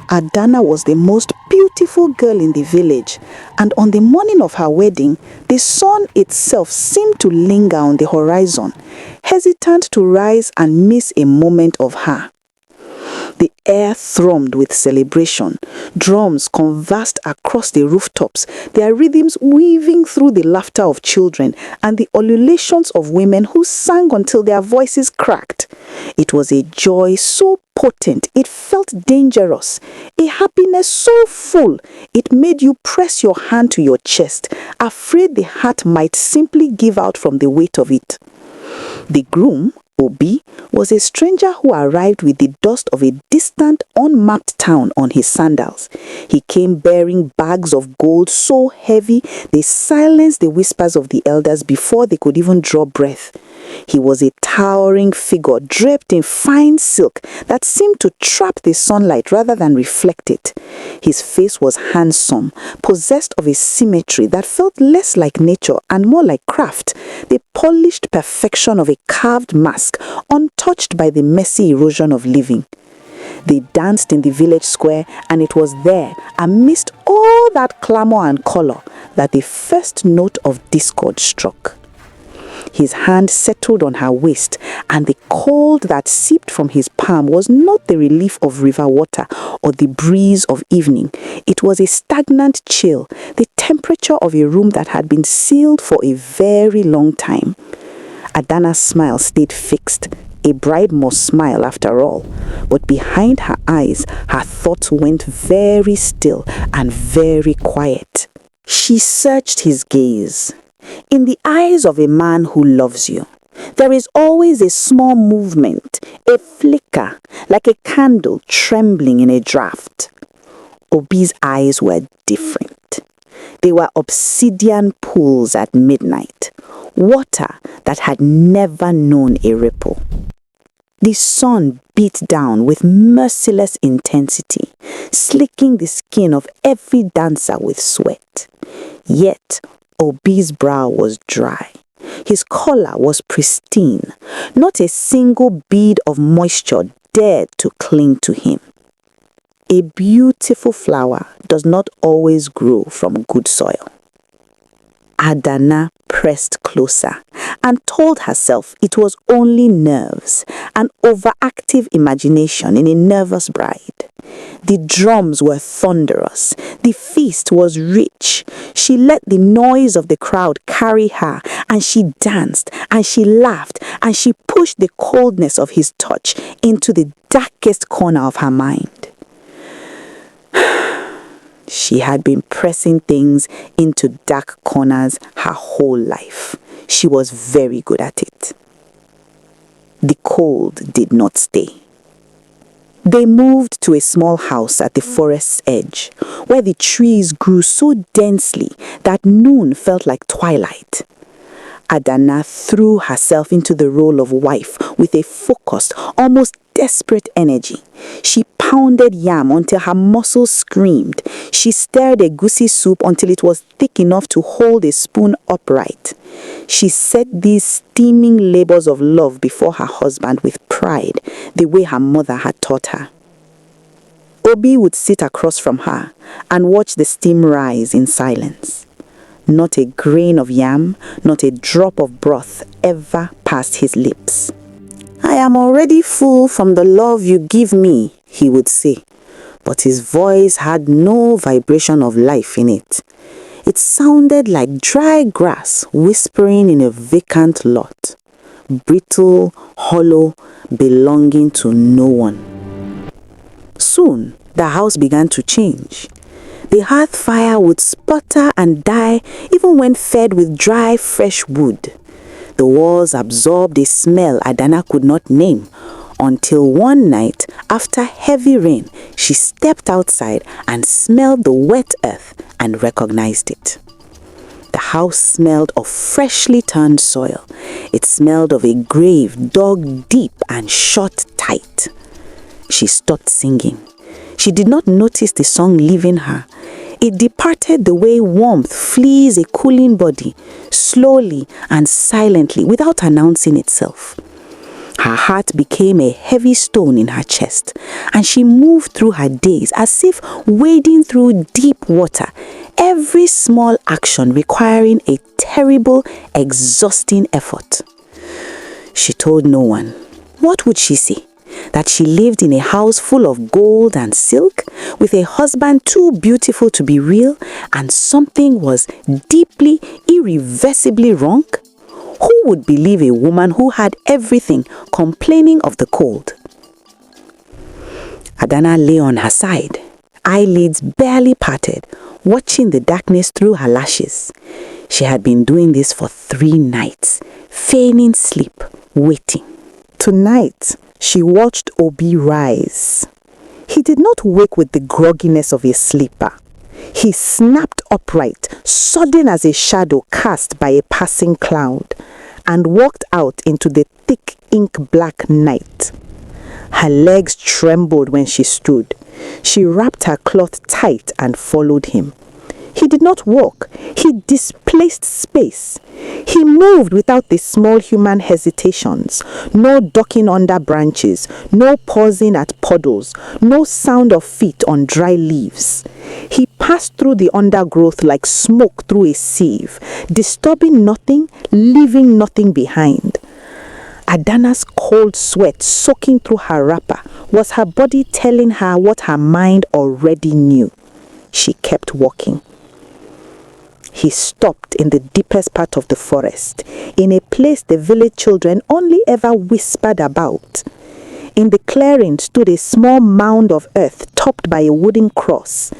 Adanna was the most beautiful girl in the village, and on the morning of her wedding, the sun itself seemed to linger on the horizon, hesitant to rise and miss a moment of her. The air thrummed with celebration. Drums conversed across the rooftops, their rhythms weaving through the laughter of children and the ululations of women who sang until their voices cracked. It was a joy so potent it felt dangerous, a happiness so full it made you press your hand to your chest, afraid the heart might simply give out from the weight of it. The groom, Obi, was a stranger who arrived with the dust of a distant, unmapped town on his sandals. He came bearing bags of gold so heavy they silenced the whispers of the elders before they could even draw breath. He was a towering figure draped in fine silk that seemed to trap the sunlight rather than reflect it. His face was handsome, possessed of a symmetry that felt less like nature and more like craft, the polished perfection of a carved mask, untouched by the messy erosion of living. They danced in the village square, and it was there, amidst all that clamor and color, that the first note of discord struck. His hand settled on her waist, and the cold that seeped from his palm was not the relief of river water or the breeze of evening. It was a stagnant chill, the temperature of a room that had been sealed for a very long time. Adanna's smile stayed fixed. A bride must smile after all. But behind her eyes, her thoughts went very still and very quiet. She searched his gaze. In the eyes of a man who loves you, there is always a small movement, a flicker, like a candle trembling in a draught. Obi's eyes were different. They were obsidian pools at midnight, water that had never known a ripple. The sun beat down with merciless intensity, slicking the skin of every dancer with sweat. Yet, Obi's brow was dry. His collar was pristine. Not a single bead of moisture dared to cling to him. A beautiful flower does not always grow from good soil. Adanna pressed closer and told herself it was only nerves, an overactive imagination in a nervous bride. The drums were thunderous. The feast was rich. She let the noise of the crowd carry her, and she danced, and she laughed, and she pushed the coldness of his touch into the darkest corner of her mind. She had been pressing things into dark corners her whole life. She was very good at it. The cold did not stay. They moved to a small house at the forest's edge, where the trees grew so densely that noon felt like twilight. Adanna threw herself into the role of wife with a focused, almost desperate energy. She pounded yam until her muscles screamed. She stirred egusi soup until it was thick enough to hold a spoon upright. She set these steaming labors of love before her husband with pride, the way her mother had taught her. Obi would sit across from her and watch the steam rise in silence. Not a grain of yam, not a drop of broth ever passed his lips. "I am already full from the love you give me," he would say, but his voice had no vibration of life in it. It sounded like dry grass whispering in a vacant lot, brittle, hollow, belonging to no one. Soon, the house began to change. The hearth fire would sputter and die even when fed with dry, fresh wood. The walls absorbed a smell Adanna could not name, until one night, after heavy rain, she stepped outside and smelled the wet earth and recognized it. The house smelled of freshly turned soil. It smelled of a grave dug deep and shut tight. She stopped singing. She did not notice the song leaving her. It departed the way warmth flees a cooling body, slowly and silently, without announcing itself. Her heart became a heavy stone in her chest, and she moved through her days as if wading through deep water, every small action requiring a terrible, exhausting effort. She told no one. What would she say? That she lived in a house full of gold and silk, with a husband too beautiful to be real, and something was deeply, irreversibly wrong? Who would believe a woman who had everything complaining of the cold? Adanna lay on her side, eyelids barely parted, watching the darkness through her lashes. She had been doing this for 3 nights, feigning sleep, waiting. Tonight, she watched Obi rise. He did not wake with the grogginess of a sleeper. He snapped upright, sudden as a shadow cast by a passing cloud, and walked out into the thick ink-black night. Her legs trembled when she stood. She wrapped her cloth tight and followed him. He did not walk. He displaced space. He moved without the small human hesitations. No ducking under branches, no pausing at puddles, no sound of feet on dry leaves. He passed through the undergrowth like smoke through a sieve, disturbing nothing, leaving nothing behind. Adanna's cold sweat soaking through her wrapper was her body telling her what her mind already knew. She kept walking. He stopped in the deepest part of the forest, in a place the village children only ever whispered about. In the clearing stood a small mound of earth topped by a wooden cross.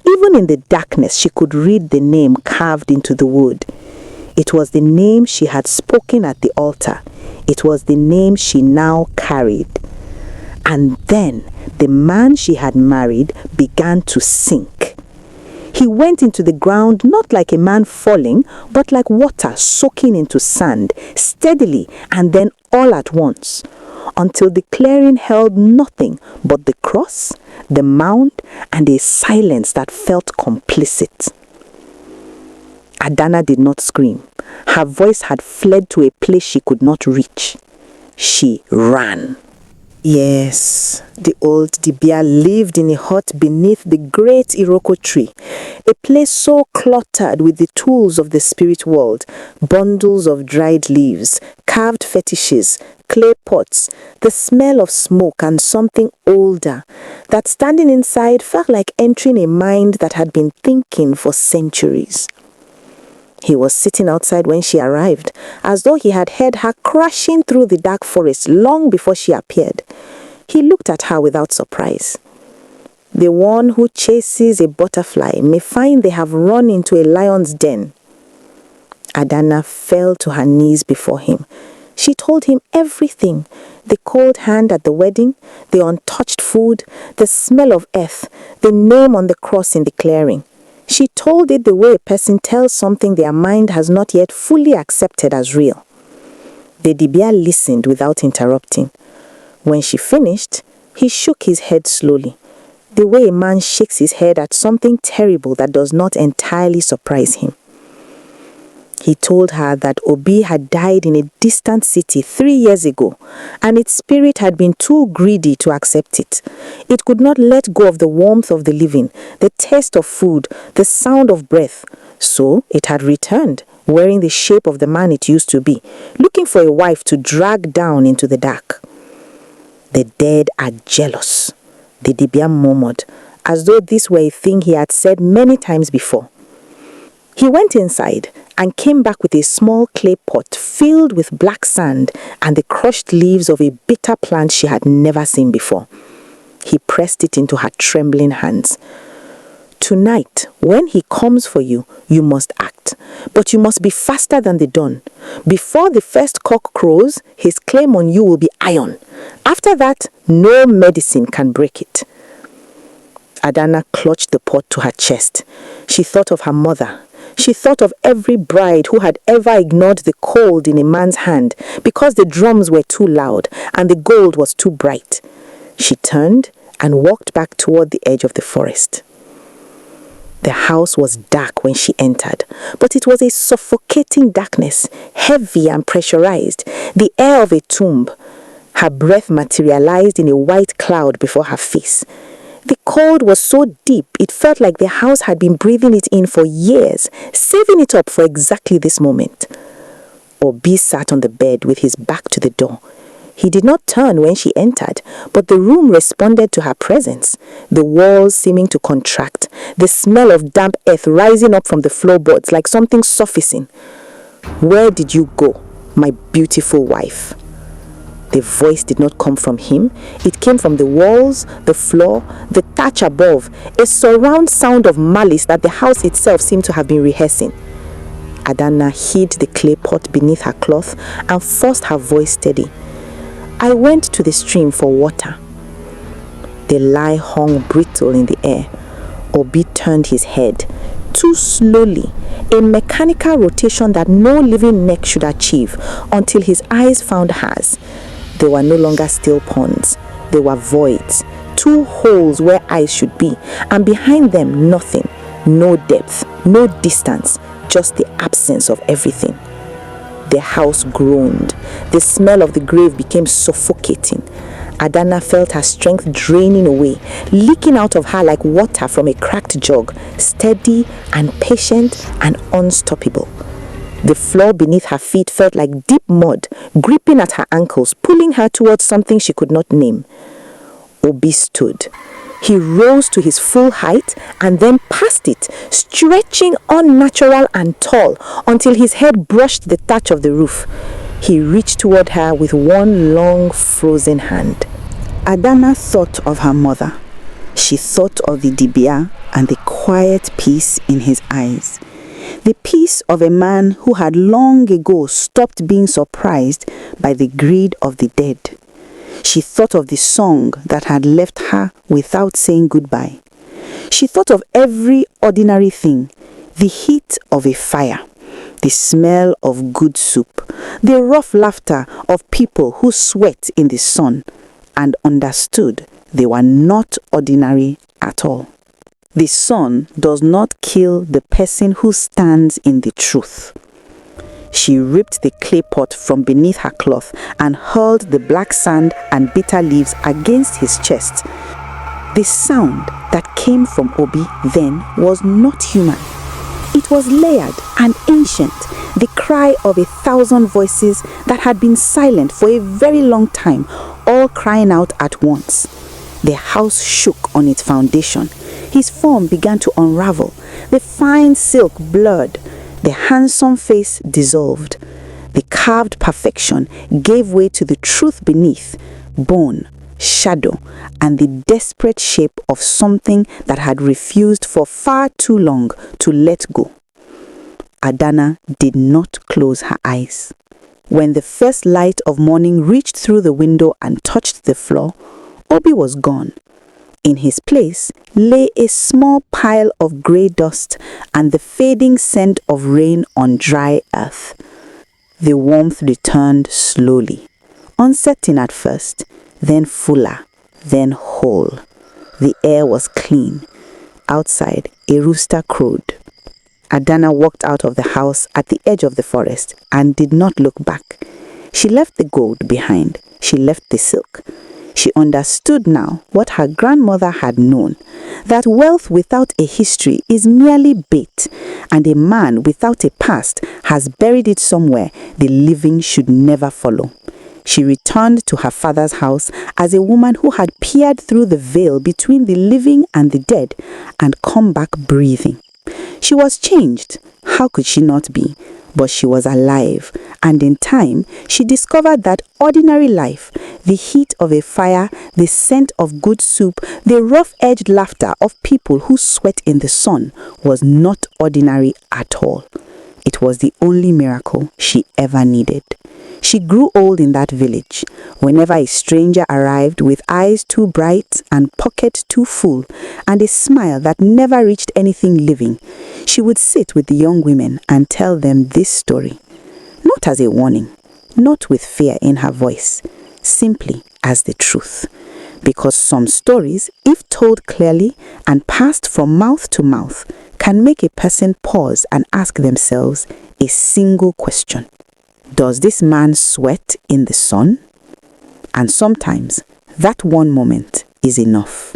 Even in the darkness, she could read the name carved into the wood. It was the name she had spoken at the altar. It was the name she now carried. And then the man she had married began to sink. He went into the ground not like a man falling, but like water soaking into sand, steadily and then all at once, until the clearing held nothing but the cross, the mound, and a silence that felt complicit. Adanna did not scream. Her voice had fled to a place she could not reach. She ran. Yes, the old Dibia lived in a hut beneath the great Iroko tree, a place so cluttered with the tools of the spirit world, bundles of dried leaves, carved fetishes, clay pots, the smell of smoke and something older, that standing inside felt like entering a mind that had been thinking for centuries. He was sitting outside when she arrived, as though he had heard her crashing through the dark forest long before she appeared. He looked at her without surprise. The one who chases a butterfly may find they have run into a lion's den. Adanna fell to her knees before him. She told him everything: the cold hand at the wedding, the untouched food, the smell of earth, the name on the cross in the clearing. She told it the way a person tells something their mind has not yet fully accepted as real. The Dibia listened without interrupting. When she finished, he shook his head slowly, the way a man shakes his head at something terrible that does not entirely surprise him. He told her that Obi had died in a distant city 3 years ago, and its spirit had been too greedy to accept it. It could not let go of the warmth of the living, the taste of food, the sound of breath. So it had returned, wearing the shape of the man it used to be, looking for a wife to drag down into the dark. The dead are jealous, the Dibia murmured, as though this were a thing he had said many times before. He went inside and came back with a small clay pot filled with black sand and the crushed leaves of a bitter plant she had never seen before. He pressed it into her trembling hands. Tonight, when he comes for you, you must act, but you must be faster than the dawn. Before the first cock crows, his claim on you will be iron. After that, no medicine can break it. Adanna clutched the pot to her chest. She thought of her mother. She thought of every bride who had ever ignored the cold in a man's hand because the drums were too loud and the gold was too bright. She turned and walked back toward the edge of the forest. The house was dark when she entered, but it was a suffocating darkness, heavy and pressurized, the air of a tomb. Her breath materialized in a white cloud before her face. The cold was so deep, it felt like the house had been breathing it in for years, saving it up for exactly this moment. Obi sat on the bed with his back to the door. He did not turn when she entered, but the room responded to her presence, the walls seeming to contract, the smell of damp earth rising up from the floorboards like something surfacing. "Where did you go, my beautiful wife?" The voice did not come from him. It came from the walls, the floor, the thatch above, a surround sound of malice that the house itself seemed to have been rehearsing. Adanna hid the clay pot beneath her cloth and forced her voice steady. "I went to the stream for water." The lie hung brittle in the air. Obi turned his head, too slowly, a mechanical rotation that no living neck should achieve, until his eyes found hers. They were no longer still ponds. They were voids, two holes where eyes should be, and behind them nothing, no depth, no distance, just the absence of everything. The house groaned. The smell of the grave became suffocating. Adanna felt her strength draining away, leaking out of her like water from a cracked jug, steady and patient and unstoppable. The floor beneath her feet felt like deep mud, gripping at her ankles, pulling her towards something she could not name. Obi stood. He rose to his full height and then past it, stretching unnatural and tall until his head brushed the thatch of the roof. He reached toward her with one long, frozen hand. Adanna thought of her mother. She thought of the dibia and the quiet peace in his eyes. The peace of a man who had long ago stopped being surprised by the greed of the dead. She thought of the song that had left her without saying goodbye. She thought of every ordinary thing, the heat of a fire, the smell of good soup, the rough laughter of people who sweat in the sun, and understood they were not ordinary at all. The sun does not kill the person who stands in the truth. She ripped the clay pot from beneath her cloth and hurled the black sand and bitter leaves against his chest. The sound that came from Obi then was not human. It was layered and ancient, the cry of 1,000 voices that had been silent for a very long time, all crying out at once. The house shook on its foundation. His form began to unravel. The fine silk blurred. The handsome face dissolved. The carved perfection gave way to the truth beneath, bone, shadow, and the desperate shape of something that had refused for far too long to let go. Adanna did not close her eyes. When the first light of morning reached through the window and touched the floor, Obi was gone. In his place lay a small pile of grey dust and the fading scent of rain on dry earth. The warmth returned slowly, uncertain at first, then fuller, then whole. The air was clean. Outside, a rooster crowed. Adanna walked out of the house at the edge of the forest and did not look back. She left the gold behind. She left the silk. She understood now what her grandmother had known, that wealth without a history is merely bait, and a man without a past has buried it somewhere the living should never follow. She returned to her father's house as a woman who had peered through the veil between the living and the dead and come back breathing. She was changed. How could she not be? But she was alive, and in time she discovered that ordinary life, the heat of a fire, the scent of good soup, the rough-edged laughter of people who sweat in the sun, was not ordinary at all. It was the only miracle she ever needed. She grew old in that village. Whenever a stranger arrived with eyes too bright and pocket too full and a smile that never reached anything living, she would sit with the young women and tell them this story. Not as a warning, not with fear in her voice, simply as the truth. Because some stories, if told clearly and passed from mouth to mouth, can make a person pause and ask themselves a single question. Does this man sweat in the sun? And sometimes that one moment is enough.